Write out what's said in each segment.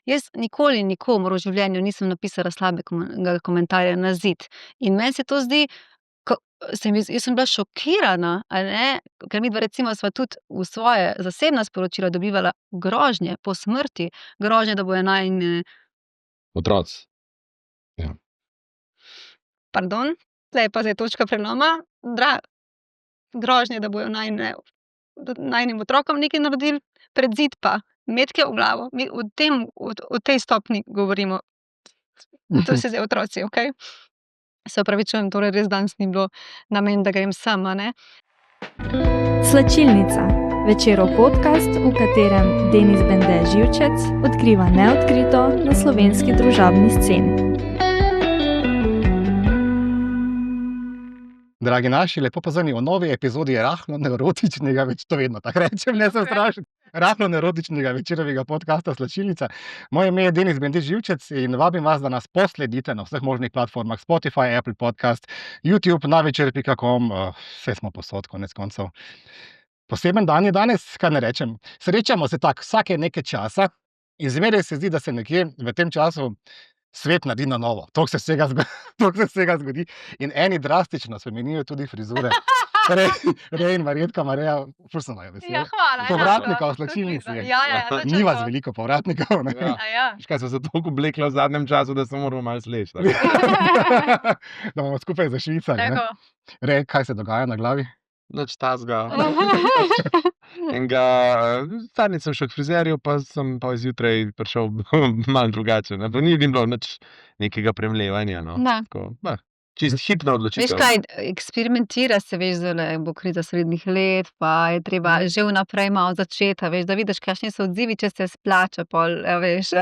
Jaz nikoli nikomur v življenju nisem napisala slabega komentarja na zid. In meni se to zdi, jaz sem bila šokirana, a ne, ker midva recimo sva tudi v svoje zasebna sporočila dobivala grožnje po smrti, grožnje, da bojo najine Otroci. Pardon, tle je pa zdaj točka preloma. Grožnje, da bojo najinim otrokom nekaj naredili, pred zid pa metke v glavo. Mi o tej stopnji govorimo. To so zdaj otroci, okej? Se opravičujem, torej res danes ni bilo namen, da grem sem, a ne? Slačilnica. Večerov podcast, v katerem Denis Bende Živčec odkriva neodkrito na slovenski družabni sceni. Dragi naši, lepo pozorni v novi epizodi rahlo neurotičnega, več to vedno tako rečem, ne se strašiti, rahlo neurotičnega večerovega podcasta Slačilnica. Moje ime je Denis Bende Živčec in vabim vas, da nas posledite na vseh možnih platformah Spotify, Apple Podcast, YouTube, navečer.com, vse smo posod, konec koncev. Poseben dan je danes, kaj ne rečem. Srečamo se tako vsake nekaj časa in zmeraj se zdi, da se nekje v tem času svet naredi na novo. Toliko se vsega zgodi. In eni drastično spremenijo tudi frizure. Rej in Marjetka, Mareja, ful sem naj vesel. Ja, hvala. Povratnika v Slačilnici. Ja, Ni vas veliko povratnikov, ne? Ja. Škaj so se toliko oblekla v zadnjem času, da se moramo malo sleči. Da bomo skupaj zašvicali, ne? Tako. Rej, kaj se dogaja na glavi? Nič tazga. Zadnjič sem šel k frizerju, pa sem pa zjutraj prišel malo drugače. Ne? Pa ni bilo nič nekega premlevanja. No? Da. Tako, čist hitna odločitev. Veš kaj, eksperimentira se, veš, zelo bo kriza srednjih let, pa je treba že vnaprej malo začeti, veš, da vidiš, kakšni so odzivi, če se splača, pol, veš.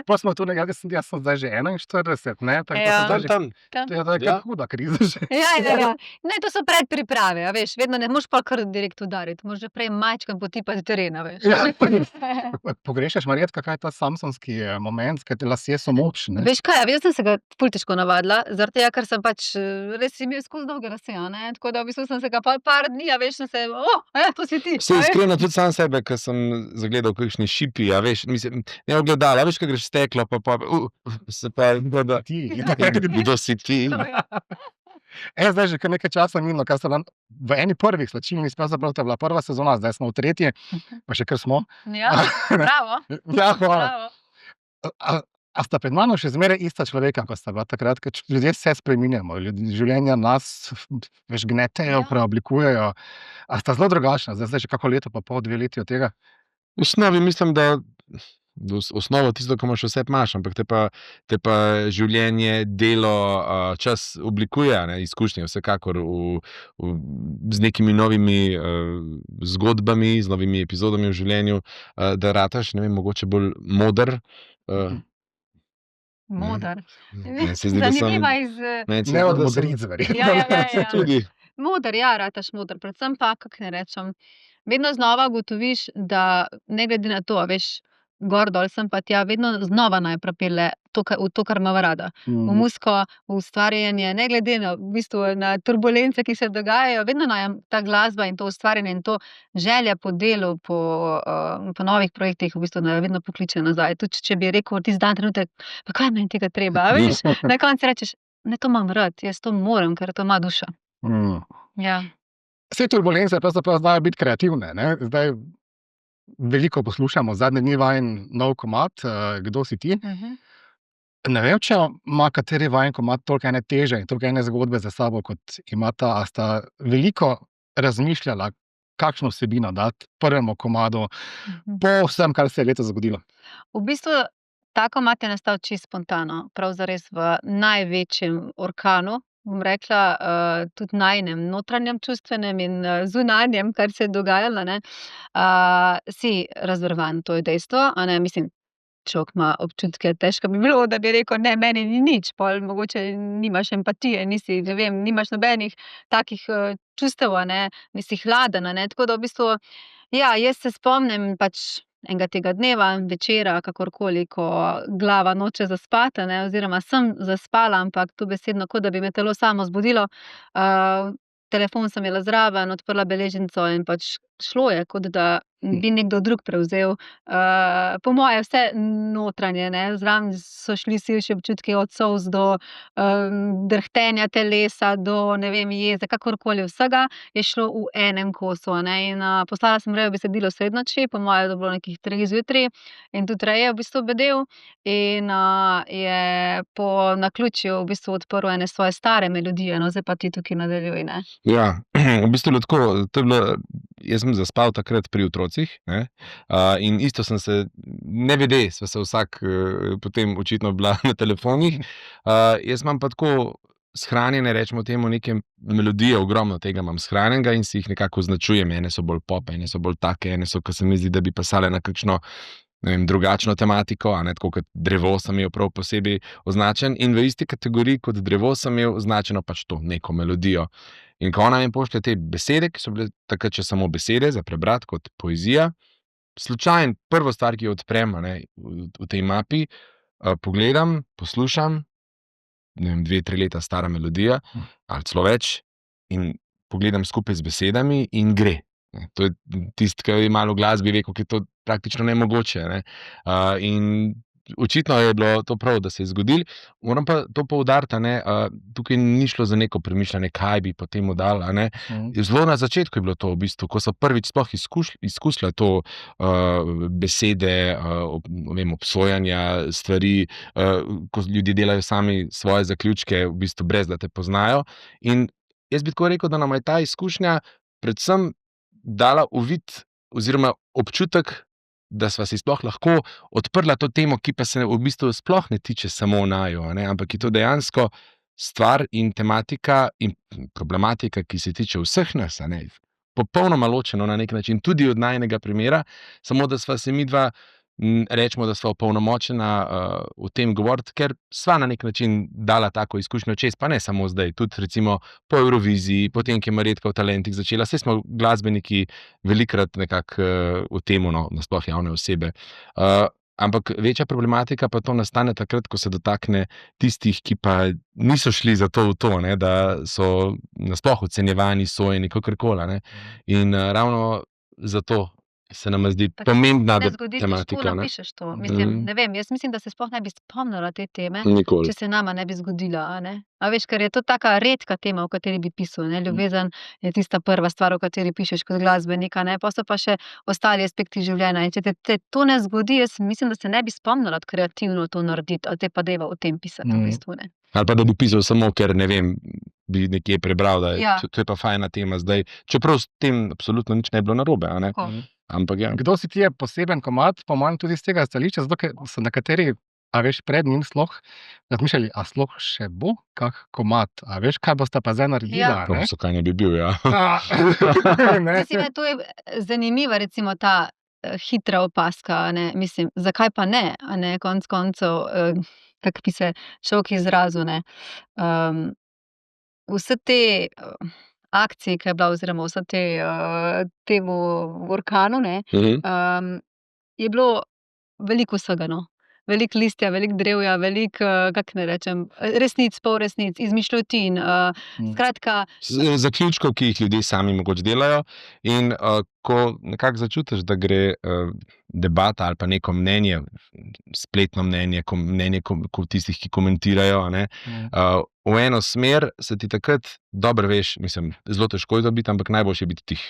Pa smo tu nekaj, jaz sem zdaj že 41, ne? Tako da Ja. sem zdaj že... Tam. To je kar huda kriza že. Ja. Ne, to so predpriprave, veš, vedno ne moš pa kar direkt udariti, moš že prej majčkam potipati terena, veš. Ja. Pogrešaš, Marjetka, kaj je ta samsonski moment, kaj te lasje so moč, ne? Veš kaj, jaz sem se ga ful težko navadila, zaradi tega, ker sem pač res imel skozi dolge lase, a ne, tako da v bistvu sem se ga par dni, a veš, sem se, to si ti. Se iskreno tudi sam sebe, ko sem zagledal kakšni šipi, a veš, mislim, ne ogledala, veš, ko greš steklo, se pa, da Ti. kdo si ti? Zdaj že kar nekaj časa minilo, kar so v eni prvih slačilnic, pravzaprav to je bila prva sezona, zdaj smo v tretji, pa še kar smo. Ja, bravo, Ja, hvala. bravo. A sta pred mano še zmeraj ista človeka, ko sta bila takrat, ker ljudje se spreminjamo, življenja nas veš, gnetejo, Ja. preoblikujejo. A sta zelo drugačna, zdaj že kako leto pa pol, 2 leti od tega? V osnovi mislim, da osnovo tisto, ko imaš vse imaš, ampak te pa življenje, delo, čas oblikuje, ne, izkušnje vsekakor z nekimi novimi zgodbami, z novimi epizodami v življenju, da rataš, ne vem, mogoče bolj moder. Modar. Meni se zdi, da sem- Zanimiva iz... Meni se Ne zdi, od da sem- modric, verjetno. Ja. Tudi. Modar, ja, rataš modar, predvsem pa, kako ne rečem, vedno znova ugotoviš, da ne glede na to, a veš, gor dol sem pa tja, vedno znova naj pripelje v to, kar imam rada. V muziko, v ustvarjanje, ne glede na, v bistvu, na turbulence, ki se dogajajo, vedno najem ta glasba in to ustvarjanje in to želja po delu, po novih projektih, v bistvu me vedno pokliče nazaj. Tudi če bi rekel tisti dan trenutek, pa kaj meni tega treba, a veš, na koncu rečeš, ne, to imam rad, jaz to moram, ker to ima duša. Ja. Vse turbulence pravzaprav znajo biti kreativne, ne? Zdaj veliko poslušamo, zadnje dni vajen nov komad, Kdo si ti? Ne vem, če ima kateri vajen komad toliko ene teže in toliko ene zgodbe za sabo, kot ima ta, a sta veliko razmišljala, kakšno vsebino dati prvemu komadu, po vsem, kar se je letos zgodilo. V bistvu ta komad je nastal čisto spontano, prav zares v največjem orkanu, bom rekla, tudi najinem notranjem čustvenem in zunanjem, kar se je dogajalo, ne. Si razvrvan, to je dejstvo, a ne, mislim, človek ima občutke, težko bi bilo, da bi rekel, ne, meni ni nič, pol mogoče nimaš empatije, nisi, ne vem, nimaš nobenih takih čustev, a ne, nisi hladen, a ne, tako da v bistvu, ja, jaz se spomnim pač enega tega dneva, večera, kakorkoli, ko glava noče zaspati, ne, oziroma sem zaspala, ampak to besedno, kot da bi me telo samo zbudilo. Telefon sem imela zraven, odprla beležnico in pač šlo je, kot da bi nekdo drug prevzel. Po moje vse notranje, ne, zraven so šli širši občutki od solz do, drhtenja telesa, do, ne vem, jeze, kakorkoli, vsega je šlo v enem kosu, a ne, in, poslala sem Reju besedilo sredi noči, po moje je to bilo nekih 3 zjutraj, in tudi Rej je v bistvu bedel in, je po naključju v bistvu odprl ene svoje stare melodije, no, zdaj pa ti tukaj nadaljuj, ne. Ja, v bistvu je bilo tako, to je bilo, jaz sem zaspal takrat pri otrocih, ne, in isto sem se, nevede sva se vsak, potem očitno bila na telefonih. Jaz imam pa tako shranjene, recimo temu, neke melodije, ogromno tega imam shranjenega in si jih nekako označujem. Ene so bolj pop, ene so bolj take, ene so, ke se mi zdi, da bi pasale na kakšno, ne vem, drugačno tematiko, a ne, tako kot Drevo sem imel prav posebej označen, in v isti kategoriji kot Drevo sem imel označeno pač to neko melodijo. In ko ona mi pošlje te besede, ki so bile takrat še samo besede za prebrati kot poezija, slučajno prvo stvar, ki jo odprem, a ne, v tej mapi, pogledam, poslušam, ne vem, 2-3 leta stara melodija ali celo več, in pogledam skupaj z besedami in gre. Ne, to je tisto, ke je malo v glasbi ve, kako je to praktično nemogoče, ne. In očitno je bilo to prav, da se je zgodilo. Moram pa to poudariti, a ne, tukaj ni šlo za neko premišljanje, kaj bi potem dali, a ne. Zelo na začetku je bilo to v bistvu, ko so prvič sploh izkusila to, besede, ne vem, obsojanja stvari, ko ljudje delajo sami svoje zaključke, v bistvu brez da te poznajo. In jaz bi tako rekel, da nama je ta izkušnja predvsem dala uvid oziroma občutek, da sva si sploh lahko odprla to temo, ki pa se v bistvu sploh ne tiče samo naju, a ne, ampak je to dejansko stvar in tematika in problematika, ki se tiče vseh nas, a ne. Popolnoma ločeno na neki način tudi od najinega primera, samo da sva se midva, recimo, da sva opolnomočena, o tem govoriti, ker sva na neki način dala tako izkušnjo čez, pa ne samo zdaj, tudi recimo po Evroviziji, potem, ko je Marjetka v Talentih začela, saj smo glasbeniki velikokrat nekako, v tem, no, nasploh javne osebe. Ampak večja problematika pa to nastane takrat, ko se dotakne tistih, ki pa niso šli zato v to, ne, da so nasploh ocenjevani, sojeni, kakorkoli, a ne. In, ravno zato se nama zdi pomembna Ne zgodi, težko tematika, ne. napišeš to. Mislim, ne vem, jaz mislim, da se sploh ne bi spomnila te teme, Nikoli. če se nama ne bi zgodila, a ne. A veš, ker je to taka redka tema, o kateri bi pisal, ne. Ljubezen je tista prva stvar, o kateri pišeš kot glasbenik, a ne, pol so pa še ostali aspekti življenja, in če te to ne zgodi, jaz mislim, da se ne bi spomnila kreativno to narediti, ali te pa dajva o tem pisati v bistvu, ne. Ali pa da bi pisal samo, ker, ne vem, bi nekje prebral, da je Ja. to je pa fajna tema zdaj, čeprav s tem absolutno nič ne bi bilo narobe, a ne. Tako. Ampak ja. Kdo si ti je poseben komad, po mojem tudi iz tega stališča, zato ker so nekateri, a veš, pred njim sploh razmišljali, a sploh še bo kak komad, a veš, kaj bosta pa zdaj naredila, To ne. so, kaj ne bi bil, ja. Ne. Mislim, da to je zanimiva recimo ta, hitra opazka, a ne, mislim, zakaj pa ne, a ne, konec koncev, kako bi se človek izrazil, ne. Vse te, akcije, ke je bila, oziroma vse te, temu orkanu, ne, je bilo veliko vsega, no. Veliko listja, veliko drevja, veliko, kako naj rečem, resnic, polresnic, izmišljotin, skratka, Zaključkov, ki jih ljudje sami mogoče delajo, in, ko nekako začutiš, da gre, debata ali pa neko mnenje, spletno mnenje, mnenje tistih, ki komentirajo, a ne, v eno smer, se ti takrat, dobro veš, mislim, zelo težko je to biti, ampak najboljše je biti tih.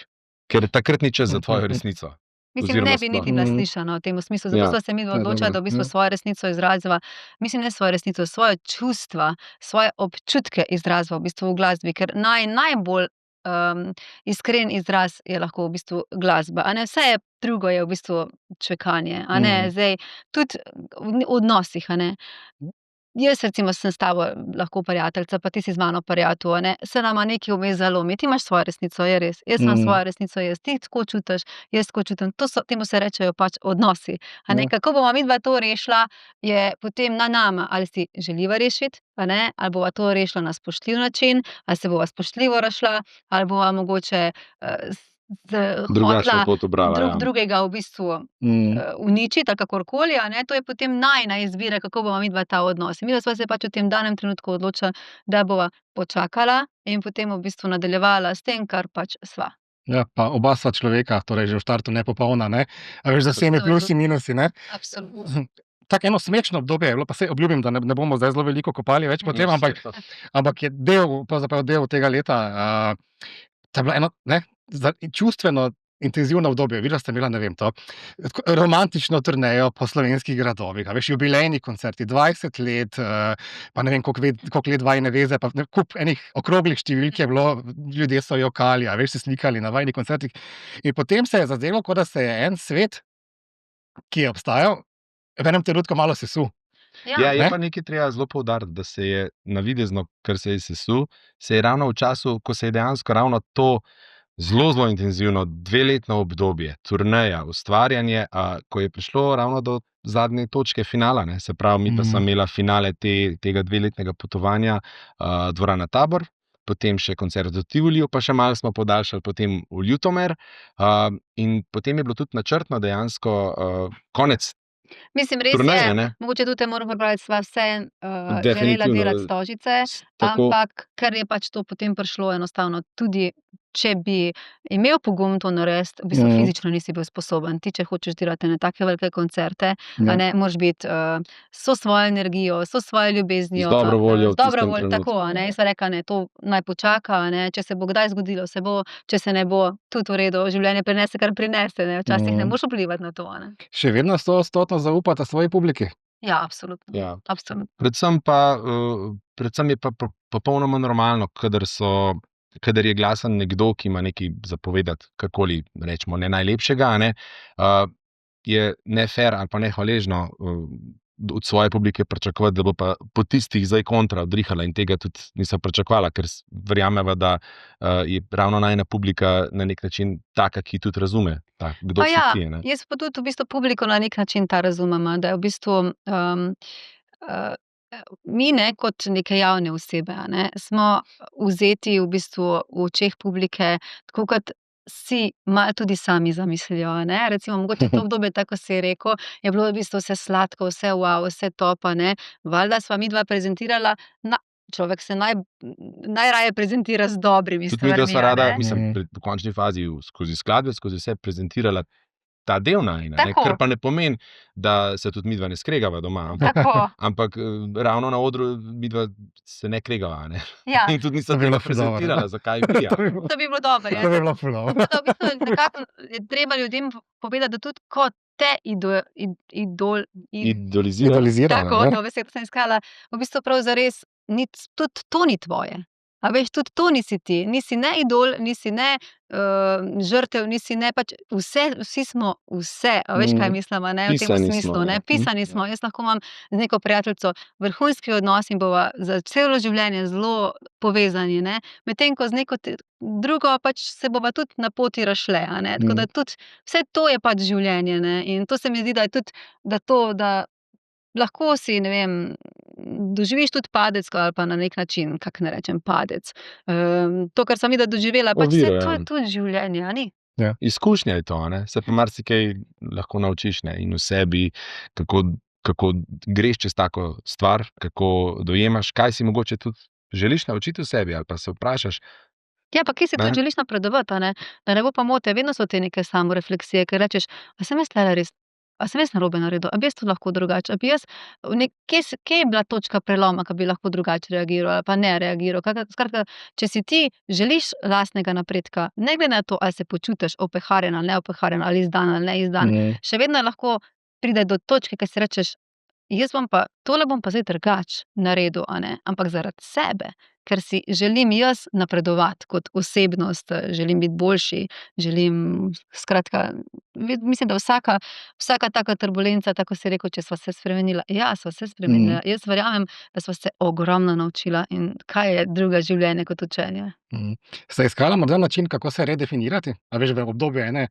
Ker takrat ni čas za tvojo resnico. mislim, Oziroma ne bi niti sploh. bila slišana v tem smislu, zato Ja. sva se midva Ja, odločila, dobro, da v bistvu ja. svojo resnico izraziva, mislim, ne svojo resnico, svoje čustva, svoje občutke izraziva v bistvu v glasbi, ker najbolj, iskren izraz je lahko v bistvu glasba, a ne, vse drugo je v bistvu čvekanje, a ne, zdaj tudi v odnosih, a ne. Jaz recimo sem s tabo lahko prijateljica, pa ti si z mano prijatelj, a ne, se nama nekaj vmes zalomi, ti imaš svojo resnico, je res, jaz imam svojo resnico, ti tako čutiš, jaz tako čutim, temu se rečejo pač odnosi, a ne, kako bova midva to rešila, je potem na nama, ali si želiva rešiti, a ne, ali bova to rešila na spoštljiv način, ali se bova spoštljivo razšla, ali bova mogoče, Drugačno hotela pot ubrala, drug ja. drugega v bistvu, uničiti ali kakorkoli, a ne, to je potem najina izbira, kako bova midva ta odnos. Midva sva se pač v tem danem trenutku odločila, da bova počakala in potem v bistvu nadaljevala s tem, kar pač sva. Ja, pa oba sva človeka, torej že v štartu nepopolna, ne? A veš, za vsemi To je plusi, minusi, ne? Absolutno. Tako eno smešno obdobje je bilo, pa saj obljubim, da ne bomo zdaj zelo veliko kopali več po tem, No, ampak saj to. ampak je pravzaprav del tega leta, to je bilo eno, ne, čustveno intenzivno obdobje. Videla ste imela, ne vem, to romantično turnejo po slovenskih gradovih, a veš, jubilejni koncerti, 20 let, pa ne vem, koliko let vajine veze, pa kup enih okroglih številk je bilo, ljudje so jokali, a veš, se slikali na vajnih koncertih. In potem se je zazdelo, kot da se je en svet, ki je obstajal, v enem trenutku malo sesul. Ja, je Ne? pa nekaj treba zelo poudariti, da se je navidezno, kar se je sesul, se je ravno v času, ko se je dejansko ravno to zelo intenzivno dveletno obdobje, turneja, ustvarjanje, ko je prišlo ravno do zadnje točke finala, ne, se pravi, mi pa smo imela finale tega dveletnega potovanja, dvorana Tabor, potem še koncert v Tivoliju, pa še malo smo podaljšali potem v Ljutomer, in potem je bilo tudi načrtno dejansko konec Mislim, res turneje, je, ne. mogoče tudi te moram popraviti, sva vseeno, želela Definitivno, delati Stožice, tako. ampak ker je pač to potem prišlo enostavno tudi, če bi imel pogum to narediti, v bistvu fizično nisi bil sposoben. Ti, če hočeš delati ene take velike koncerte, a ne, moraš biti, so svojo energijo, so svojo ljubeznijo, Z dobro voljo v z dobro tistem voljo, trenutku. tako, a ne. Jaz sem rekla, ne, to naj počaka, a ne, če se bo kdaj zgodilo, se bo, če se ne bo, tudi v redu, življenje prinese, kar prinese, ne, včasih ne moreš vplivati na to, a ne. Še vedno 100% zaupata svoji publiki? Ja, absolutno. Ja. Absolutno. Predvsem je pa popolnoma normalno, kadar je glasen nekdo, ki ima nekaj za povedati, karkoli rečemo, ne najlepšega, a ne, je ne-fer ali pa nehvaležno, od svoje publike pričakovati, da bo pa po tistih zdaj kontra udrihala, in tega tudi nisem pričakovala, ker verjameva, da je ravno najina publika na neki način taka, ki tudi razume, kdo Pa si ja, ti, ne. jaz pa tudi v bistvu publiko na neki način razumem, da je v bistvu, mi, ne, kot neke javne osebe, a ne, smo vzeti v bistvu v očeh publike, tako kot si malo tudi sami zamislijo, a ne. Recimo mogoče to obdobje, tako kot si rekel, je bilo v bistvu vse sladko, vse vse top, a ne. Valjda sva midva prezentirala človek se najraje prezentira z dobrimi Tudi midva stvarmi, sva a rada, ne. mislim, v končni fazi skozi skladbe, skozi vse prezentirala ta del najin, a ne, Tako. kar pa ne pomeni, da se tudi midva ne skregava doma, Tako. ampak ravno na odru midva se ne kregava, a ne. Ja. In tudi nisva To bi bilo tega ful dobro, prezentirala, zakaj bi, ja. To bi bilo dobro, ja. To bi bilo ful dobro. To v bistvu nekako je treba ljudem povedati, da tudi ko te Idolizira. tako, to besedo sem iskala, v bistvu prav zares tudi to ni tvoje. A veš, tudi to nisi ti. Nisi ne idol, nisi ne žrtev, nisi ne pač vsi smo vse. A veš, kaj mislim, a ne, v tem Pisani smislu, smo, ne. ja. Pisani smo. Jaz lahko imam z neko prijateljico vrhunski odnos in bova za celo življenje zelo povezani, ne. Medtem ko z neko drugo pač se bova tudi na poti razšle, a ne. Tako da tudi vse to je pač življenje, ne. In to se mi zdi, da je tudi, da lahko si, ne vem, doživiš tudi padec ali pa na neki način, kako naj rečem, padec. To, kar sem videla, doživela, pač Oviro, saj to ja. je tudi življenje, a ni? Izkušnja je to, a ne, se pa marsikaj lahko naučiš, ne, in v sebi, kako greš čez tako stvar, kako dojemaš, kaj si mogoče tudi želiš naučiti v sebi, ali pa se vprašaš. Ja, pa kje si Ne. tudi želiš napredovati, a ne? Da ne bo pomote, vedno so te neke samorefleksije, ker rečeš, a sem jaz tulele res, a sem jaz narobe naredil, a bi jaz to lahko drugače, a bi jaz kje je bila točka preloma, ke bi lahko drugače reagiral ali pa ne reagiral. Skratka, če si ti želiš lastnega napredka, ne glede na to, ali se počutiš opeharjen ali neopeharjen, ali izdan ali neizdan, še vedno lahko pride do točke, ke si rečeš, tole bom pa zdaj drugače naredil, a ne, ampak zaradi sebe, ker si želim jaz napredovati kot osebnost, želim biti boljši, skratka, mislim, da vsaka taka turbulenca, tako kot si rekel, če sva se spremenila. Ja, sva se spremenila. Jaz verjamem, da sva se ogromno naučila, in kaj je drugo življenje kot učenje. Sta iskala morda način, kako se redefinirati? A veš, v obdobju ene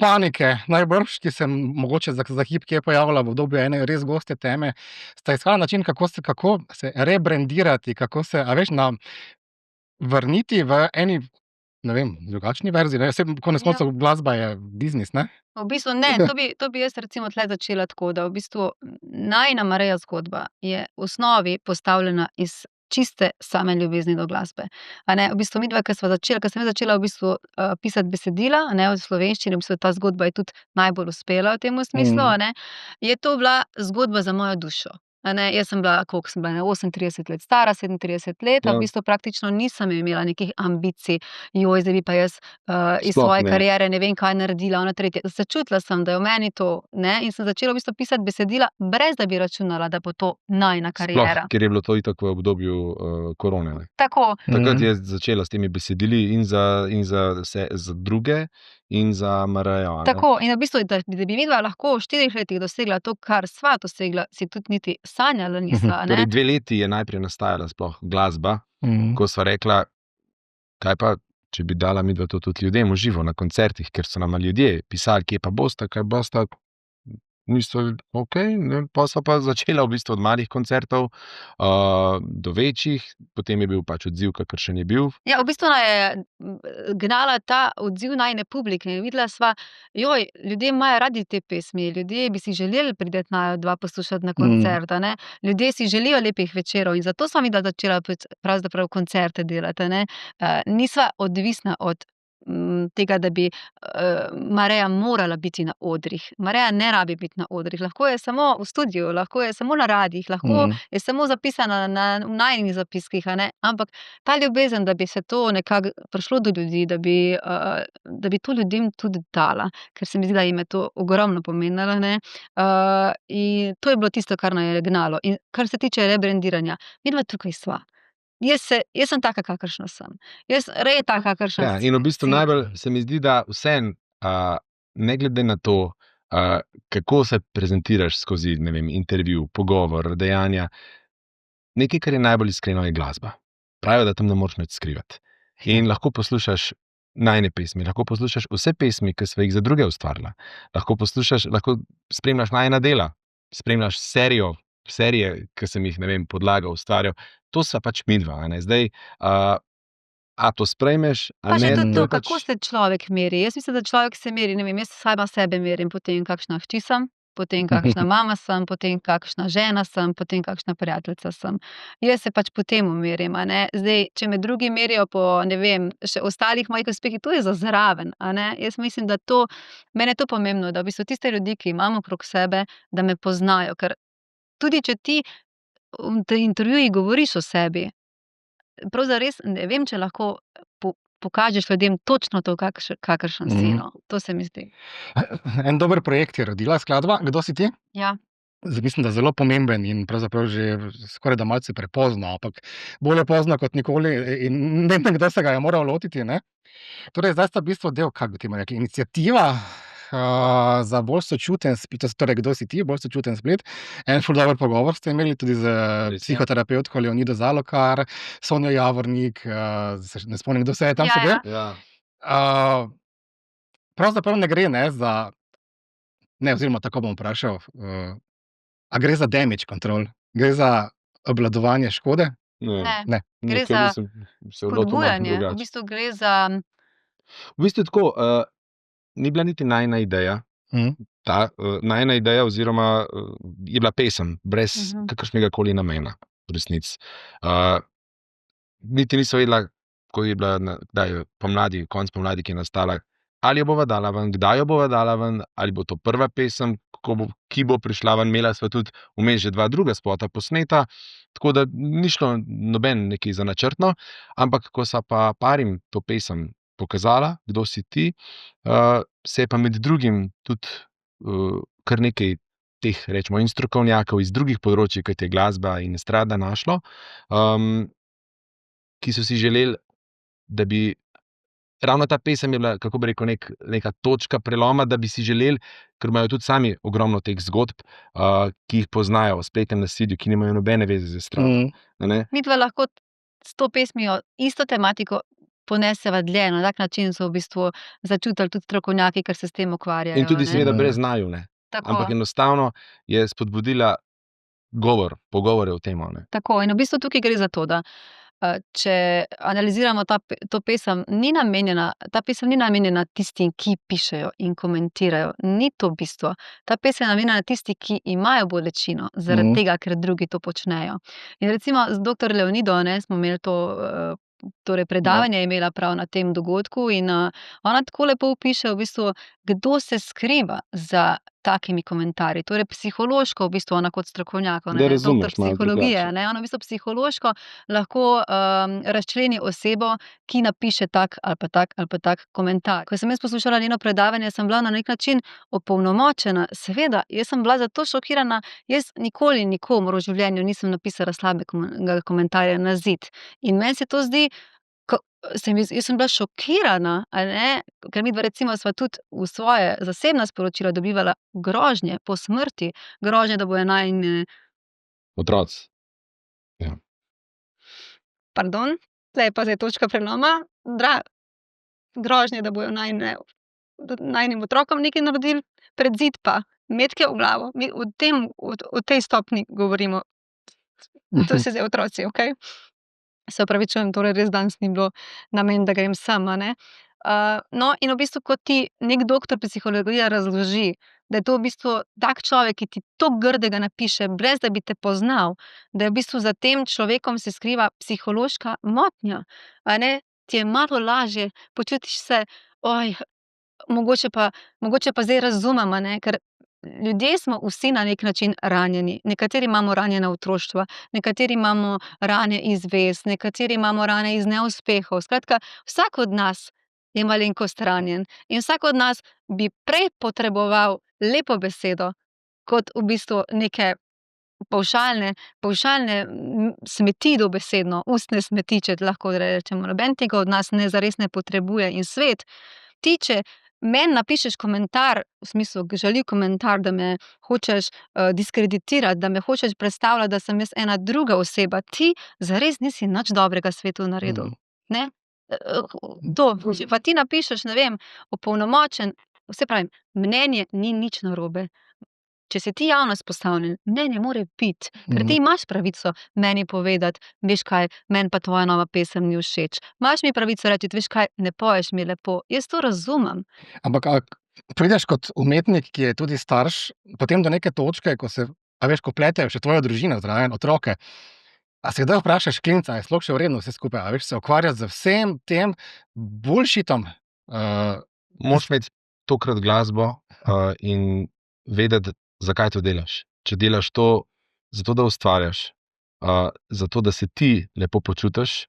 panike, najbrž, ki se mogoče za hip kje pojavila v obdobju ene res goste teme, sta iskala način, kako se rebrandirati, kako se, a veš, vrniti v eni, ne vem, drugačni verziji, ne, saj konec koncev glasba je biznis, ne? V bistvu ne, to bi jaz recimo tule začela tako, da v bistvu najina Mareja zgodba je v osnovi postavljena iz čiste same ljubezni do glasbe. A ne, v bistvu midva, ko sem začela v bistvu pisati besedila, a ne, v slovenščini, v bistvu ta zgodba je tudi najbolj uspela v tem smislu, a ne, je to bila zgodba za mojo dušo. A ne, jaz sem bila, koliko sem bila, ne, 38 let stara, 37 let, Ja. v bistvu praktično nisem imela nekih ambicij, zdaj bi pa jaz iz Sploh svoje ne. kariere ne vem kaj naredila, ono tretje. Začutila sem, da je v meni to, ne, in sem začela v bistvu pisati besedila, brez da bi računala, da bo to najina kariera. Sploh, ker je bilo to itak v obdobju korone. Ne. Tako, Takrat je začela s temi besedili in za druge in za Marejo. a ne. tako. In v bistvu, da bi midva lahko v 4 letih dosegla to, kar sva dosegla, si tudi niti sanjala nisva, a ne. Torej 2 leti je najprej nastajala sploh glasba, Mhm. ko sva rekla, kaj pa, če bi dala midva to tudi ljudem v živo na koncertih, ker so nama ljudje pisali, kje pa bosta, kaj bosta. Misli, okej, ne, pol sva pa začela v bistvu od malih koncertov do večjih, potem je bil pač odziv, kakršen je bil. Ja, v bistvu naj je gnala ta odziv najine publike in videla sva, ljudje imajo radi te pesmi, ljudje bi si želeli priti naju dva poslušati na koncert, a ne. Ljudje si želijo lepih večerov in zato sva midva začela pravzaprav koncerte delati, a ne. Nisva odvisna od tega, da bi Mareja morala biti na odrih. Mareja ne rabi biti na odrih, lahko je samo v studiu, lahko je samo na radiih, lahko je samo zapisana v najinih zapiskih, a ne. Ampak ta ljubezen, da bi se to nekako prišlo do ljudi, da bi to ljudem tudi dala, ker se mi zdi, da jim je to ogromno pomenilo, ne. In to je bilo tisto, kar naju je gnalo. In kar se tiče rebrendiranja, midva tukaj sva. Jaz sem taka, kakršna sem. Jaz taka, kakršna Ja, in v bistvu si. najbolj se mi zdi, da vseeno, ne glede na to, kako se prezentiraš skozi, ne vem, intervju, pogovor, dejanja, nekaj, kar je najbolj iskreno, je glasba. Pravijo, da tam ne moreš nič skrivati. In lahko poslušaš najine pesmi, lahko poslušaš vse pesmi, ki sva jih za druge ustvarila. Lahko spremljaš najina dela, spremljaš serije, ki sem jih, ne vem, podlagal, ustvarjal. To sva pač midva, a ne. Zdaj, a to sprejmeš, a Pa še ne, tudi to to, je pač. kako se človek meri. Jaz mislim, da človek se meri, ne vem, jaz sama sebe merim po tem, kakšna hči sem, po tem, kakšna mama sem, po tem, kakšna žena sem, po tem, kakšna prijateljica sem. Jaz se pač po tem merim, a ne. Zdaj, če me drugi merijo po, ne vem, še ostalih mojih uspehih, to je za zraven, a ne. Jaz mislim, da meni je to pomembno, da v bistvu tiste ljudi, ki imam okrog sebe, da me poznajo, ker tudi če ti v intervjujih govoriš o sebi, prav zares ne vem, če lahko pokažeš ljudem točno to, kakršen si, no. To se mi zdi. En dober projekt je rodila skladba. Kdo si ti? Ja. Zdaj mislim, da zelo pomemben in pravzaprav že skoraj da malce prepozno, ampak bolje pozno kot nikoli in ne vem, kdo se ga je moral lotiti, ne. Torej, zdaj sta v bistvu del, kako bi temu rekli, iniciativa za bolj sočuten splet, torej kdo si ti, bolj sočuten splet. En ful dober pogovor ste imeli tudi z psihoterapevtko Leonido Zalokar, Sonjo Javornik, se ne spomnim, kdo vse je tam sedel. Ja. Pravzaprav ne gre, ne, oziroma tako bom vprašal, a gre za damage control? Gre za obvladovanje škode? Ne. Gre Nikoli za nisem se lotil malo spodbujanje, v drugače. bistvu gre za V bistvu tako, ni bila niti najina ideja, najina ideja oziroma je bila pesem, brez kakršnegakoli namena, v resnici. Niti nisva vedela, ko je bila pomladi, konec pomladi, ki je nastala, ali jo bova dala ven, kdaj jo bova dala ven, ali bo to prva pesem, ki bo prišla ven. Imela sva tudi vmes že 2 druga spota posneta, tako da ni šlo noben nekaj za načrtno, ampak ko sva pa parim to pesem pokazala, kdo si ti, se je pa med drugim tudi kar nekaj teh, rečemo, in strokovnjakov iz drugih področij, kot je glasba in estrada, našlo, ki so si želeli, da bi ravno ta pesem je bila, kako bi rekel, neka točka preloma, da bi si želeli, ker imajo tudi sami ogromno teh zgodb, ki jih poznajo o spletnem nasilju, ki nimajo nobene veze z estrado. Midva lahko s to pesmijo isto tematiko poneseva dlje, na tak način so v bistvu začutili tudi strokovnjaki, ker se s tem ukvarjajo. In tudi ne. seveda brez naju, ne. Tako. Ampak enostavno je spodbudila pogovore o tem, ne. Tako, in v bistvu tukaj gre za to, da če analiziramo to pesem, ta pesem ni namenjena tistim, ki pišejo in komentirajo. Ni to bistvo. Ta pesem je namenjena tistim, ki imajo bolečino, zaradi tega, ker drugi to počnejo. In recimo z doktor Leonido, smo imeli to, torej predavanje je imela prav na tem dogodku in, ona tako lepo opiše v bistvu, kdo se skriva za takimi komentarji. Torej psihološko v bistvu ona kot strokovnjak, ona Da je doktor razumeš malo psihologije, drugače. Ona v bistvu psihološko lahko, razčleni osebo, ki napiše tak ali pa tak ali pa tak komentar. Ko sem jaz poslušala njeno predavanje, sem bila na neki način opolnomočena. Seveda, jaz sem bila zato šokirana, jaz nikoli nikomur v življenju nisem napisala slabega komentarja na zid. In meni se to zdi, jaz sem bila šokirana, a ne, ker midva recimo sva tudi v svoje zasebna sporočila dobivala grožnje po smrti, grožnje, da bojo najine, Otroci. pardon, tule je pa zdaj točka preloma, grožnje, da bojo najinim otrokom nekaj naredili, pred zid pa metke v glavo. Mi o tej stopnji govorimo. To so zdaj otroci, okej? Se opravičujem, torej res danes ni bilo namen, da grem sem, a ne. No, in v bistvu, ko ti neki doktor psihologije razloži, da je to v bistvu tak človek, ki ti toliko grdega napiše, brez da bi te poznal, da je v bistvu za tem človekom se skriva psihološka motnja, a ne, ti je malo lažje, počutiš se, mogoče pa zdaj razumem, a ne, ker ljudje smo vsi na neki način ranjeni. Nekateri imamo ranjena otroštva, nekateri imamo rane iz vez, nekateri imamo rane iz neuspehov. Skratka, vsak od nas je malenkost ranjen in vsak od nas bi prej potreboval lepo besedo, kot v bistvu neke pavšalne smeti dobesedno, ustne smeti, če lahko rečemo. Noben tega od nas zares ne potrebuje in svet, ti, če meni napišeš komentar, v smislu žaljiv komentar, da me hočeš, diskreditirati, da me hočeš predstavljati, da sem jaz ena druga oseba, ti zares nisi nič dobrega svetu naredil, ne. Če pa ti napišeš, ne vem, opolnomočen, saj pravim, mnenje ni nič narobe. Če si ti javno izpostavljen, mnenje mora biti, ker ti imaš pravico meni povedati: "Veš kaj, meni pa tvoja nova pesem ni všeč." Imaš mi pravico reči: "Veš kaj, ne poješ mi lepo." Jaz to razumem. Ampak prideš kot umetnik, ki je tudi starš, potem do neke točke, ko pletejo še tvojo družino zraven, otroke. A se kdaj vprašaš, klinca, je sploh še vredno vse skupaj? A veš, se ukvarjati z vsem tem bullshitom? Moraš imeti tokrat glasbo, in vedeti, zakaj to delaš. Če delaš to zato, da ustvarjaš, zato, da se ti lepo počutiš,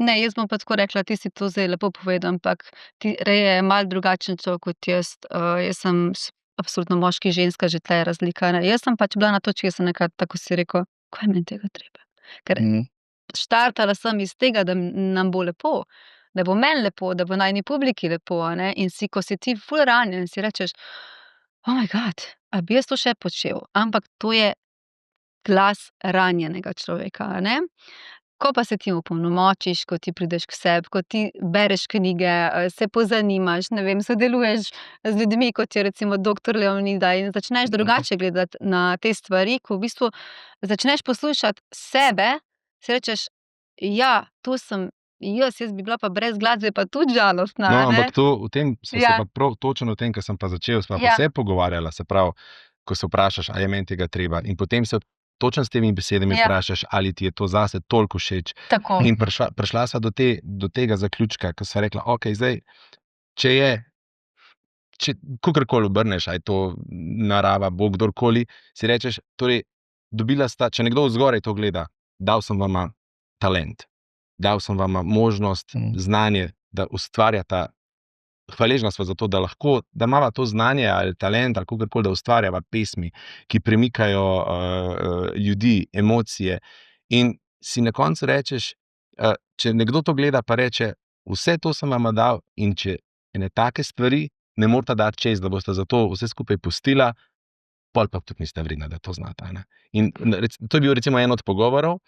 Ne, jaz bom pa tako rekla, ti si to zdaj lepo povedal, ampak Reja je malo drugačen človek kot jaz. Jaz sem absolutno moški, ženska, že tule je razlika, ne. Jaz sem pač bila na točki, sem nekako, tako kot si rekel, kaj je meni tega treba. Ker štartala sem iz tega, da nam bo lepo, da bo meni lepo, da bo najini publiki lepo, a ne, in ko si ti ful ranjen, si rečeš: "Oh my god, a bi jaz to še počel?" Ampak to je glas ranjenega človeka, a ne. Ko pa se ti opolnomočiš, ko ti prideš k sebi, ko ti bereš knjige, se pozanimaš, ne vem, sodeluješ z ljudmi, kot je recimo doktor Leonida, in začneš drugače gledati na te stvari, ko v bistvu začneš poslušati sebe, si rečeš: "Ja, to sem jaz bi bila pa brez glasbe pa tudi žalostna, no, a ne." ampak to, v tem smo se Ja. pa prav točno o tem, ko sem pa začel, sva pa Ja. se pogovarjala, se pravi, ko se vprašaš, a je meni tega treba, in potem se točno s temi besedami Ja. vprašaš, ali ti je to zase toliko všeč. Tako. In prišla sva do tega zaključka, ko sva rekla, okej, zdaj, če kakorkoli obrneš, a je to narava, Bog, kdorkoli, si rečeš, torej, dobila sta, če nekdo od zgoraj to gleda, dal sem vama talent, dal sem vama možnost, znanje, da ustvarjata. Hvaležna sva za to, da imava to znanje ali talent ali kakorkoli, da ustvarjava pesmi, ki premikajo ljudi, emocije. In si na koncu rečeš, če nekdo to gleda, pa reče, vse to sem vama dal, in če ene take stvari ne morata dati čez, da boste zato vse skupaj pustila, pol pa tudi niste vredna, da to znata, ne. In to je bil recimo en od pogovorov,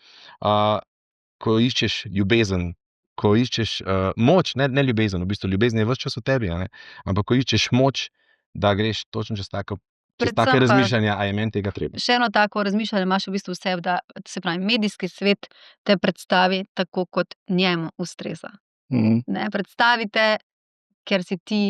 ko iščeš ljubezen, ko iščeš moč, ne ljubezen, v bistvu ljubezen je ves čas v tebi, a ne, ampak ko iščeš moč, da greš točno čez tako Čez take razmišljanja, a je meni tega treba. Še eno tako razmišljanje imaš v bistvu vse, da se pravi, medijski svet te predstavi tako, kot njemu ustreza. Ne, predstavite, ker si ti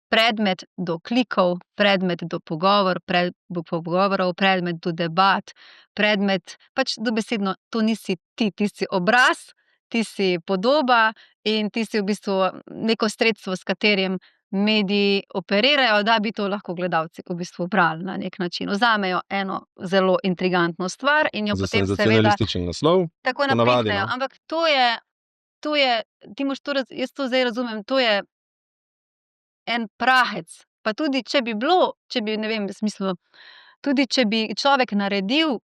predmet do klikov, predmet do pogovorov, predmet do debat, predmet, pač dobesedno, to nisi ti si obraz, ti si podoba in ti si v bistvu neko sredstvo, s katerim mediji operirajo, da bi to lahko gledalci v bistvu brali na nek način. Vzamejo eno zelo intrigantno stvar in jo Za potem seveda senzacionalističen naslov. tako ponavadi, napihnejo. no. Ampak to je, ti moraš to, jaz to zdaj razumem, to je en prahec. Pa tudi, če bi bilo, ne vem, v smislu, tudi če bi človek naredil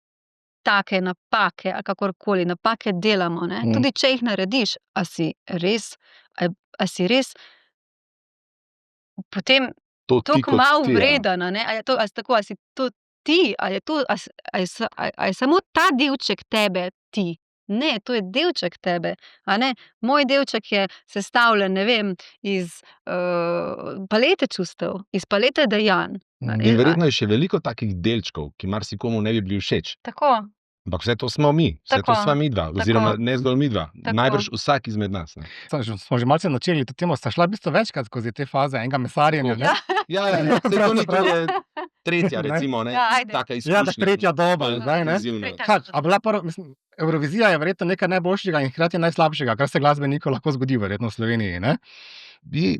take napake, ali kakorkoli, napake delamo, ne, tudi če jih narediš, a si res potem To ti toliko kot malo ti, ja. vreden, a ne, a je to, a si tako, a si to ti, a je to, a je samo ta delček tebe ti. Ne, to je delček tebe, a ne. Moj delček je sestavljen, ne vem, iz palete čustev, iz palete dejanj. In verjetno je še veliko takih delčkov, ki marsikomu ne bi bili všeč. Tako, Ampak vse to smo mi, vse to Tako, sva midva, oziroma ne zgolj midva, Tako. najbrž vsak izmed nas. Ne. Smo že malce načeli to temo, sta šla v bistvu večkrat skozi te faze enega mesarjenja, ne? Ja, saj to ni, to je tretja, recimo, ne, Ja, ajde. taka Ja, izkušnja. da tretja doba, zdaj, ne? Intenzivna. Tretja. Kaj, a bila prva, mislim, Evrovizija je verjetno nekaj najboljšega in hkrati najslabšega, kar se glasbeniku lahko zgodi verjetno v Sloveniji, ne?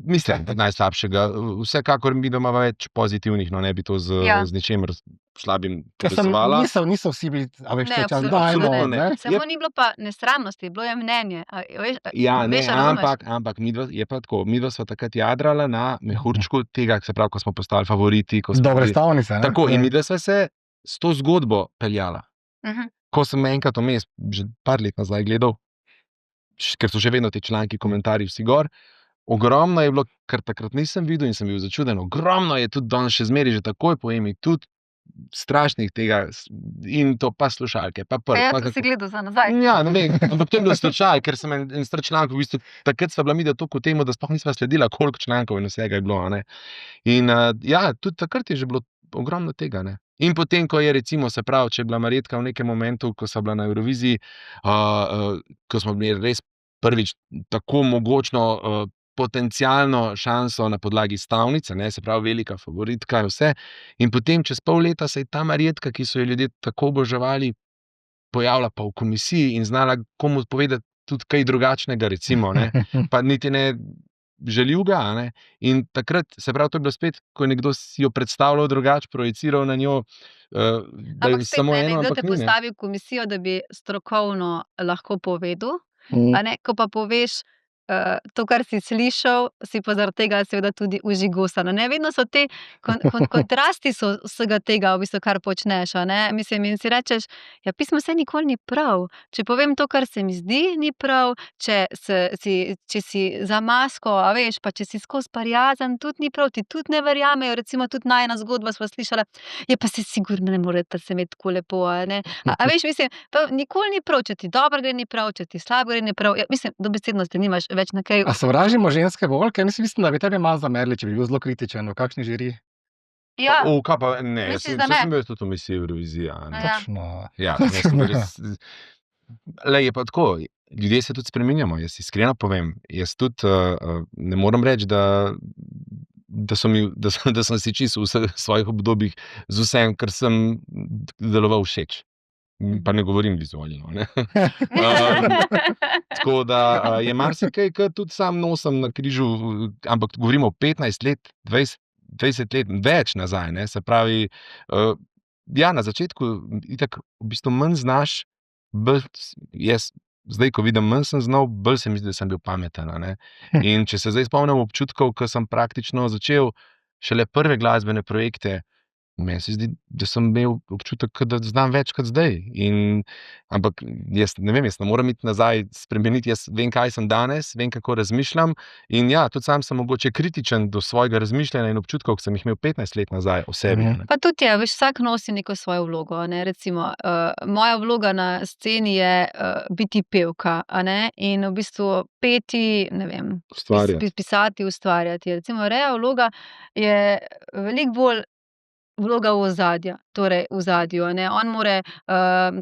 Mislim, da najslabšega. Vsekakor mi doma več pozitivnih, no ne bi to Ja. z ničemer slabim Ker sem, povezovala. niso vsi bili, a veš, Ne, te čas, absolutno dajmo, ne. ne? Samo ni bilo pa nesramnosti, bilo je mnenje. Ja, ne, veš, a razumeš? ampak midva, je pa tako, midva sva takrat jadrala na mehurčku tega, se pravi, ko smo postali favoriti. Ko Z smo dobre bili- stavnice, ne? Tako, Ja. in midva sva se s to zgodbo peljala. Mhm. Ko sem enkrat vmes, že par let nazaj gledal, ker so še vedno ti članki, komentarji vsi gor, ogromno je bilo, kar takrat nisem videl in sem bil začuden, ogromno je tudi danes še zmeraj, že takoj po emi, tudi strašnih tega, in to pa slušalke, pa Ja, pa to si gledal za nazaj. Ja, ne vem, ampak to je bil slučaj, ker sem en star članek, v bistvu, takrat sva bila midva toliko temu, da sploh nisva sledila, koliko člankov in vsega je bilo, a ne. In ja, tudi takrat je že bilo ogromno tega, ne. In potem, ko je recimo, se pravi, če je bila Marjetka v nekem momentu, ko sva bila na Evroviziji, ko smo imeli res prvič tako mogočno potencialno šanso na podlagi stavnice, ne, se pravi velika favoritka in vse. In potem čez pol leta se je ta Marjetka, ki so jo ljudje tako oboževali, pojavila pa v komisiji in znala komu povedati tudi kaj drugačnega, recimo, ne. Pa niti ne žaljivga, a ne. In takrat, se pravi, to je bilo spet, ko je nekdo si jo predstavljal drugače, projiciral na njo, da je Ampak spet samo ne, eno, nekdo ampak te ni, ne. postavi v komisijo, da bi strokovno lahko povedal, a ne, ko pa poveš to, kar si slišal, si pa zaradi tega seveda tudi užigosan, a ne. Vedno so te kontrasti so vsega tega, v bistvu, kar počneš, a ne. Mislim, in si rečeš, ja, pismo saj nikoli ni prav. Če povem to, kar se mi zdi, ni prav, če si za masko, a veš, pa če si skozi prijazen, tudi ni prav, ti tudi ne verjamejo, recimo tudi najina zgodba sva slišala, ja, pa se sigurno ne morete se imeti tako lepo, a ne. A veš, mislim, pa nikoli ni prav, če ti dobro gre, ni prav, če ti slabo gre, ni prav. Ja, mislim, dobesedno te nimaš več na kaj. A sovražimo ženske volke? Mislim, da bi tebi malo zamerili, če bi bil zelo kritičen v kakšni žiri. Ja, Kaj pa, ne, Misliš, jaz da ne? sem bil tudi v misiji Evrovizije, a ne. Ja. Točno. Ja, jaz sem res, je pa tako, ljudje se tudi spreminjamo, jaz iskreno povem, jaz tudi ne morem reči, da sem si čisto v vseh svojih obdobjih z vsem, kar sem deloval všeč. Pa ne govorim vizualno, ne. Tako da je marsikaj, kar tudi sam nosim na križu, ampak govorimo 15 let, 20 let, več nazaj, ne, se pravi, ja, na začetku itak v bistvu manj znaš, bolj jaz zdaj, ko vidim, manj sem znal, bolj se mi zdi, da sem bil pameten, a ne. In če se zdaj spomnim občutkov, ko sem praktično začel šele prve glasbene projekte, meni se zdi, da sem imel občutek, da znam več kot zdaj. Ampak jaz ne vem, jaz ne morem iti nazaj spremeniti, jaz vem, kaj sem danes, vem, kako razmišljam in ja, tudi sam sem mogoče kritičen do svojega razmišljanja in občutkov, ki sem jih imel 15 let nazaj o sebi. a ne. Pa tudi je, veš, vsak nosi neko svojo vlogo, a ne, recimo, moja vloga na sceni je biti pevka, a ne, in v bistvu peti, ne vem, Ustvarjati. pisati, ustvarjati. Recimo Rea vloga je veliko bolj vloga v ozadju, torej v ozadju, a ne. On more,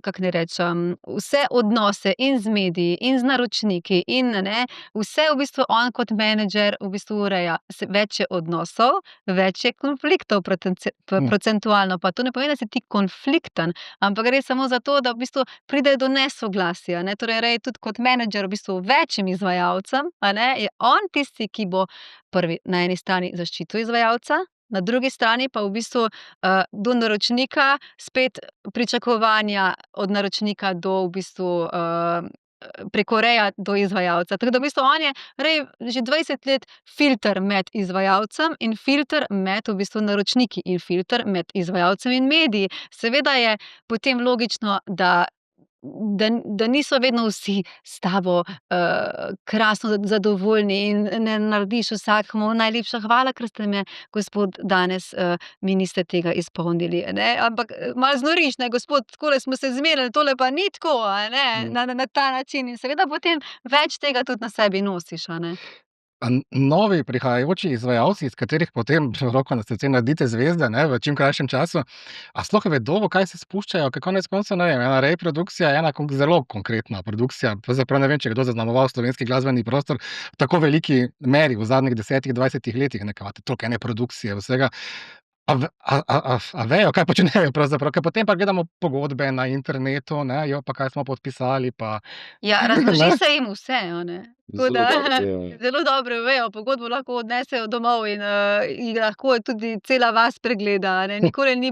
kako naj rečem, vse odnose in z mediji in z naročniki in, a ne, vse v bistvu on kot menedžer v bistvu ureja. Več je odnosov, več je konfliktov procentualno, pa to ne pomeni, da si ti konflikten, ampak gre samo za to, da v bistvu pride do nesoglasja, ne. Torej tudi kot menedžer v bistvu večjim izvajalcem, a ne, je on tisti, ki bo prvi na eni strani zaščitil izvajalca, na drugi strani pa v bistvu, do naročnika spet pričakovanja od naročnika do v bistvu, preko reja do izvajalca. Tako da v bistvu on je že 20 let filter med izvajalcem in filter med v bistvu naročniki in filter med izvajalcem in mediji. Seveda je potem logično, da niso vedno vsi s tabo, krasno zadovoljni in ne narediš vsakemu najlepša hvala, ker ste me, gospod, danes, mi niste tega izpolnili, a ne. Ampak malo znoriš, ne: "Gospod, takole smo se zmenili, tole pa ni tako, a ne, na ta način." In seveda potem več tega tudi na sebi nosiš, a ne. Novi prihajajoči izvajalci, iz katerih potem, roko na srce, naredite zvezde, ne, v čim krajšem času, a sploh vedo, v kaj se spuščajo? Ker konec koncev, ne vem, ena reprodukcija je ena zelo konkretna produkcija. Pravzaprav ne vem, če je kdo zaznamoval slovenski glasbeni prostor v tako veliki meri v zadnjih 10, 20 letih, ne, imate toliko ene produkcije, vsega. A vejo, kaj počnejo pravzaprav? Ker potem pa gledamo pogodbe na internetu, ne, pa kaj smo podpisali, pa Ja, razloži se jim vse, a ne. Tako da Zelo dobro vejo. zelo dobro vejo, pogodbo lahko odnesejo domov in, in lahko tudi cela vas pregleda, a ne. Nikoli ni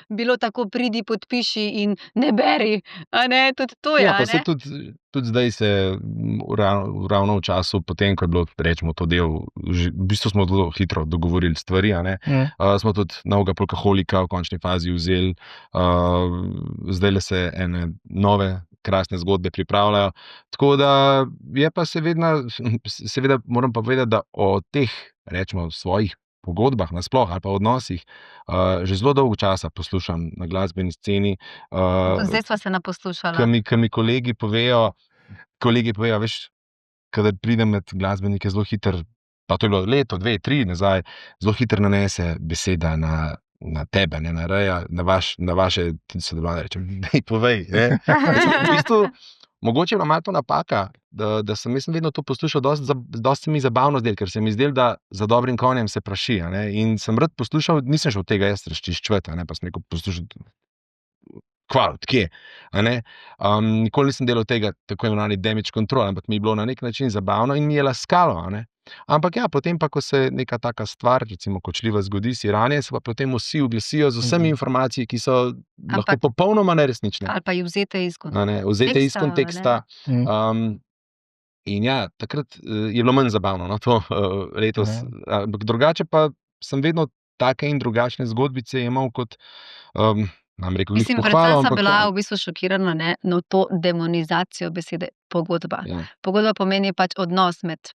bilo tako pridi, podpiši in ne beri, a ne. Tudi to je, Ja, a pa saj ne. tudi zdaj se ravno v času, potem ko je bilo, recimo, to del, v bistvu smo zelo hitro dogovorili stvari, a ne. Smo tudi novega Polkaholika v končni fazi vzeli, zdajle se ene nove krasne zgodbe pripravljajo. Tako da je pa seveda moram pa povedati, da o teh, recimo, svojih pogodbah nasploh ali pa odnosih, že zelo dolgo časa poslušam na glasbeni sceni. Zdaj sva se naposlušala. Ke mi kolegi povejo, veš, kadar pridem med glasbenike, zelo hitro, pa to je bilo leto, 2, 3 nazaj, zelo hitro nanese beseda na tebe, ne, na Reja, na vaše sodelovanje. Rečem: "Daj, povej, ne." V bistvu, mogoče je bila malo to napaka, da sem jaz vedno to poslušal, dosti se mi zabavno zdelo, ker se mi zdelo, da za dobrim konjem se praši, a ne, in sem rad poslušal, nisem šel tega jaz razčiščevati, a ne, pa sem rekel: "Poslušaj, kva, od kje?" A ne. Nikoli nisem delal tega, tako imenovani damage control, ampak mi je bilo na neki način zabavno in mi je laskalo, a ne. Ampak ja, potem pa, ko se neka taka stvar, recimo kočljiva, zgodi, si ranjen, se pa potem vsi oglasijo z vsemi informacijami, ki so lahko popolnoma neresnične. Ali pa jih vzete iz A ne, vzete iz konteksta. In ja, takrat, je bilo manj zabavno, no, to, letos. Ampak drugače pa sem vedno take in drugačne zgodbice jemal kot, ne bom rekel glih Mislim, pohvalo, predvsem sem ampak bila v bistvu šokirana, ne, na to demonizacijo besede pogodba. ja. Pogodba pomeni pač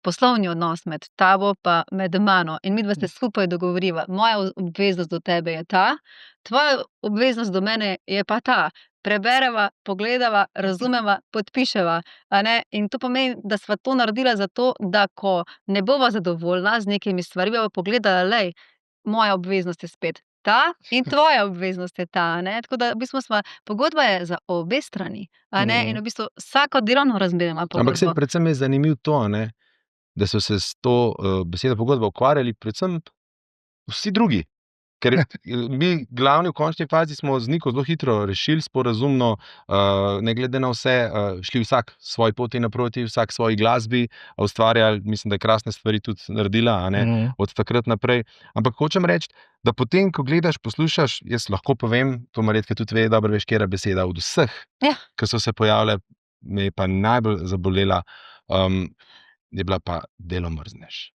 poslovni odnos med tabo pa med mano in midva se skupaj dogovoriva. Moja obveznost do tebe je ta, tvoja obveznost do mene je pa ta. Prebereva, pogledava, razumeva, podpiševa, a ne. In to pomeni, da sva to naredila zato, da ko ne bova zadovoljna z nekimi stvarmi, bova pogledala: "Glej, moja obveznost je spet ta in tvoja obveznost je ta, a ne." Tako da v bistvu pogodba je za obe strani, a ne, in v bistvu vsako delovno razmerje ima Ampak saj pogodbo. predvsem je zanimivo to, a ne, da so se s to, besedo pogodba ukvarjali predvsem vsi drugi. Ker mi glavni v končni fazi smo z Niko zelo hitro rešili sporazumno, ne glede na vse, šli vsak svoji poti naproti, vsak svoji glasbi, ustvarjali, mislim, da je krasne stvari tudi naredila, a ne, od takrat naprej. Ampak hočem reči, da potem, ko gledaš, poslušaš, jaz lahko povem, to Marjetka tudi ve, dobro veš, katera beseda od vseh, Ja. ki so se pojavile, me je pa najbolj zabolela, je bila pa delo mrzneš.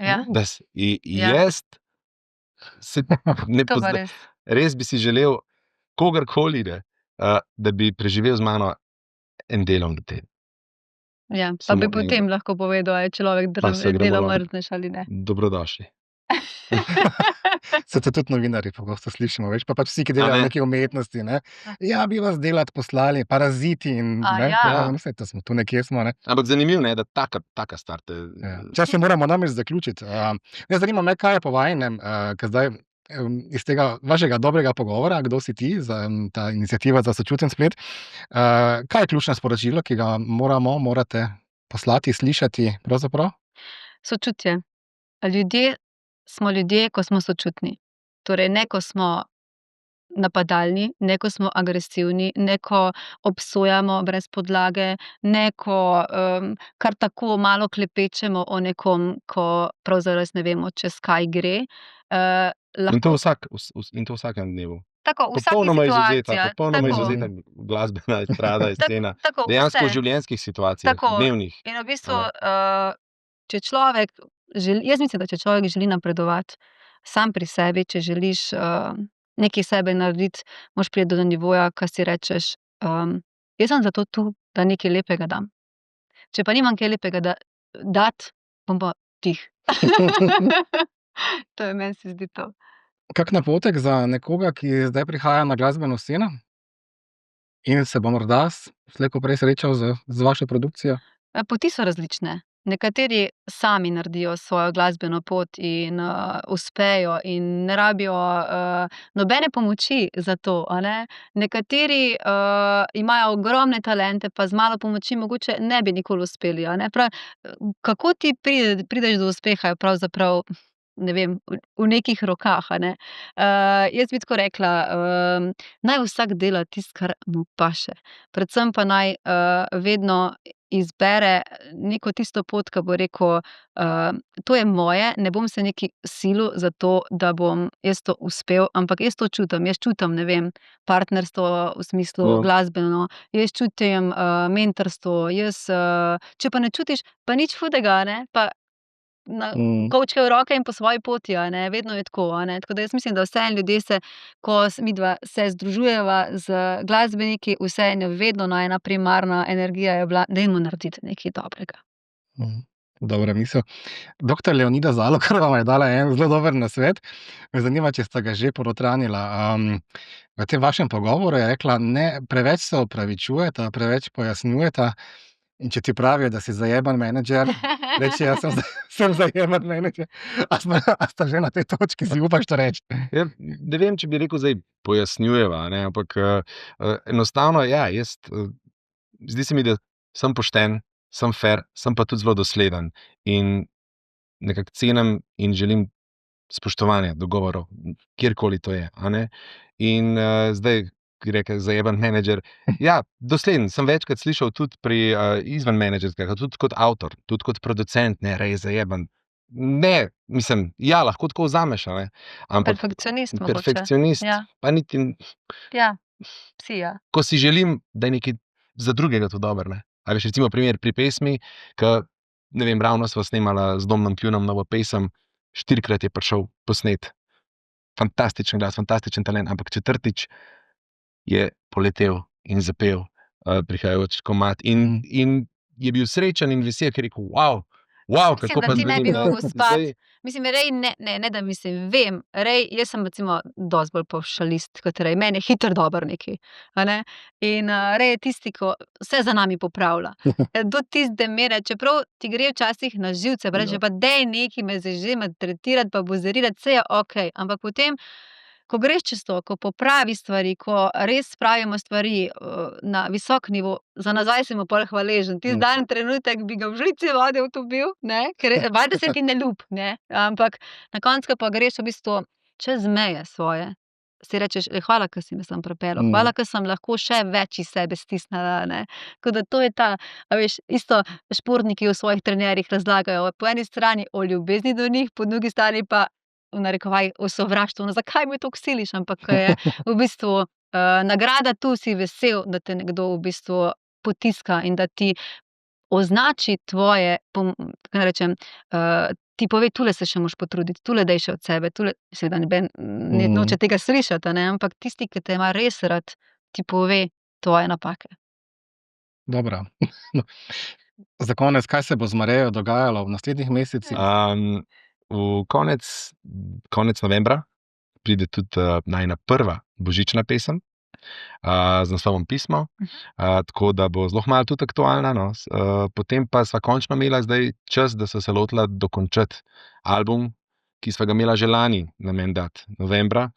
Ja, Ja. Jaz se ne to pa res. res bi si želel kogarkoli, ne, da bi preživel z mano en delovni teden. Ja, pa Samo bi enega. potem lahko povedal, a je človek Pa se gremo delo lomit. mrzneš ali ne. Dobrodošli. Se tudi novinarji pogosto slišimo, veš, pa pač vsi, ki A delajo ne? v neki umetnosti, ne. Ja, bi vas delat poslali, paraziti in, A ne, ja. saj to smo, tu nekje smo, ne. Ampak zanimivo, ne, da taka stvar te, Ja. Čas še moramo namreč zaključiti. Ne, zanima me, kaj je po vajinem, ker zdaj iz tega vašega dobrega pogovora, kdo si ti, za ta iniciativa za sočuten splet, kaj je ključno sporočilo, ki ga morate poslati, slišati pravzaprav? Sočutje. Smo ljudje, ko smo sočutni. Torej, ne ko smo napadalni, ne ko smo agresivni, ne ko obsojamo brez podlage, ne ko kar tako malo klepečemo o nekom, ko pravzaprav ne vemo, čez kaj gre. In to v vsakem dnevu. Tako, v vsaki Popolnoma situaciji. izvzeta glasbena estrada, scena. Tako, Dejansko v vse. življenjskih situacijah, Tako. dnevnih. In v bistvu, če človek jaz mislim, da če človek želi napredovati sam pri sebi, če želiš nekaj sebe narediti, moraš priti do nivoja, ko si rečeš, jaz sem zato tu, da nekaj lepega dam. Če pa nimam kaj lepega dati, bom pa tih. To je, meni se zdi to. Kak napotek za nekoga, ki zdaj prihaja na glasbeno sceno in se bo morda slej ko prej srečal z vašo produkcijo? Poti so različne. Nekateri sami naredijo svojo glasbeno pot in uspejo in ne rabijo nobene pomoči za to, a ne. Nekateri imajo ogromne talente, pa z malo pomoči mogoče ne bi nikoli uspeli, a ne. Kako ti prideš do uspeha, je pravzaprav, ne vem, v nekih rokah, a ne. Jaz bi tako rekla, naj vsak dela tisto, kar mu paše. Predvsem pa naj vedno izbere neko tisto pot, ko bo rekel, to je moje, ne bom se nekaj silil za to, da bom jaz to uspel, ampak jaz to čutim. Jaz čutim, ne vem, partnerstvo v smislu glasbeno, jaz čutim mentorstvo, če pa ne čutiš, pa nič hudega, a ne, pa kovčke v roke in po svoji poti, a ne, vedno je tako, a ne. Tako da jaz mislim, da vseeno ljudje se, ko midva se združujeva z glasbeniki, vseeno vedno najina primarna energija je bila, dajmo narediti nekaj dobrega. Dobra misel. Doktor Leonida Zalokar vam je dala en zelo dober nasvet. Me zanima, če sta ga že ponotranjila. V tem vašem pogovoru je rekla, ne preveč se opravičujeta, preveč pojasnjujeta. In če ti pravijo, da si zajeban menedžer, reči, jaz sem zajeban menedžer. A sta že na tej točki, si upaš to reči? Ja, ne vem, če bi rekel zdaj pojasnjujeva, ne, ampak enostavno, ja, zdi se mi, da sem pošten, sem fair, sem pa tudi zelo dosleden in nekako cenim in želim spoštovanja dogovorov, kjerkoli to je, a ne. In zdaj, ki rekel, zajeban menedžer. Ja, dosleden sem večkrat slišal tudi pri izven menedžerskega, tudi kot avtor, tudi kot producent, ne, rej zajeban. Ne, mislim, ja, lahko tako vzameš, a ne. Ampak Perfekcionist mogoče. perfekcionist, Ja. pa niti, Ja, si, ja. ko si želim, da je nekaj za drugega to dobro, ne. A veš, recimo primer pri pesmi, ke, ne vem, ravno sva snemala z Domnom Kljunom novo pesem, 4-krat je prišel posnet. Fantastičen glas, fantastičen talent, ampak 4. je poletel in zapel prihajajoč komad. In je bil srečen in vesel, ker je rekel, wow, Mislim, kako da pa ti ne bi zdaj, mogel spati. Mislim, Rej, ne da mislim, vem, Rej, jaz sem recimo dosti bolj pavšalist kot Rej. Meni je hitro dobro nekaj, a ne. In Rej je tisti, ko vse za nami popravlja. Do tiste mere, čeprav ti gre včasih na živce, pa reče, pa daj nekaj me zdaj že maltretirati, pa buzerirati, vse je okej. Ampak potem, ko greš čez to, ko popravi stvari, ko res spravimo stvari na visok nivo, za nazaj si mu pol hvaležen. Tisti dan, trenutek bi ga v žlici vode utobil, ne, ker valjda se ti ne ljubi, ne, ampak na koncu, ko pa greš v bistvu čez meje svoje, si rečeš, hvala, ke si me sem pripeljal, hvala, ke sem lahko še več iz sebe stisnila, ne. Tako da to je ta, a veš, isto športniki v svojih trenerjih razlagajo, po eni strani o ljubezni do njih, po drugi strani pa v narekovajih o sovraštvu, no, zakaj me toliko siliš, ampak ko je v bistvu nagrada tu, si vesel, da te nekdo v bistvu potiska in da ti označi tvoje, kako naj rečem, ti pove, tule se še moraš potruditi, tule daj še od sebe, tule, seveda noben noče tega slišati, a ne, ampak tisti, ki te ima res rad, ti pove tvoje napake. Dobro. Za konec, kaj se bo z Marejo dogajalo v naslednjih mesecih? V konec novembra pride tudi najina prva božična pesem z naslovom Pismo, tako da bo zelo malo tudi aktualna, no. Potem pa sva končno imela zdaj čas, da sva se lotila dokončati album, ki sva ga imela že lani namen dati, novembra,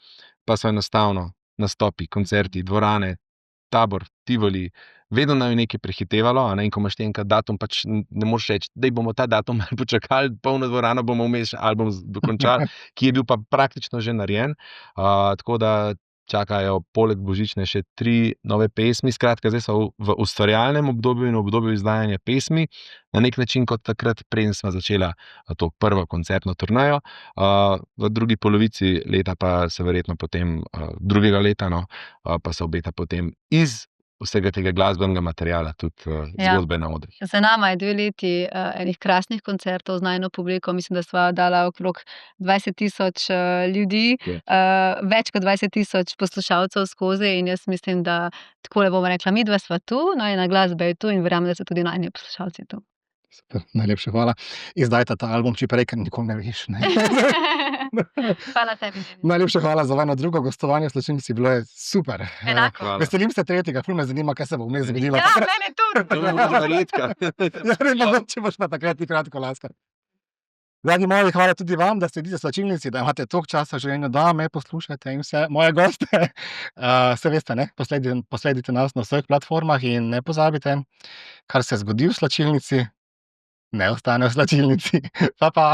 pa so enostavno nastopi, koncerti, dvorane, Tabor, Tivoli, vedno nam je nekaj prehitevalo, a ne, in ko imaš ti enkrat datum, pač ne moreš reči, daj bomo ta datum malo počakali, polno dvorano bomo vmes album dokončali, ki je bil pa praktično že narejen. Tako da čakajo poleg božične še 3 nove pesmi. Skratka, zdaj so v ustvarjalnem obdobju in v obdobju izdajanja pesmi, na nek način kot takrat, preden sva začela to prvo koncertno turnejo. V drugi polovici leta pa se verjetno potem, drugega leta, no, pa se obeta potem iz vsega tega glasbenega materiala tudi zgodbe na odrih. Za nama je 2 leti enih krasnih koncertov z najino publiko. Mislim, da sva dala okrog 20,000 ljudi, več kot 20,000 poslušalcev skozi, in jaz mislim, da takole bomo rekla, midva sva tu, najina glasba je tu in verjamem, da so tudi najini poslušalci tu. Super, najlepša hvala. Izdajte ta album čim prej, ker nikoli ne veš, ne. Hvala tebi, Denis. Najlepša hvala za vajino drugo gostovanje v Slačilnici, bilo je super. Enako. Hvala. Veselim se tretjega, ful me zanima, kaj se bo vmes zgodilo. Ja, mene tudi. To bo možno redka. Ja, ne vem, če boš pa takrat ti kratko laskar. Dragi moji, hvala tudi vam, da sledite Slačilnici, da imate toliko časa v življenju, da me poslušate in vse moje goste. Se veste, ne, posledite nas na vseh platformah in ne pozabite, kar se zgodi v Slačilnici, ne ostane v Slačilnici. Pa, pa.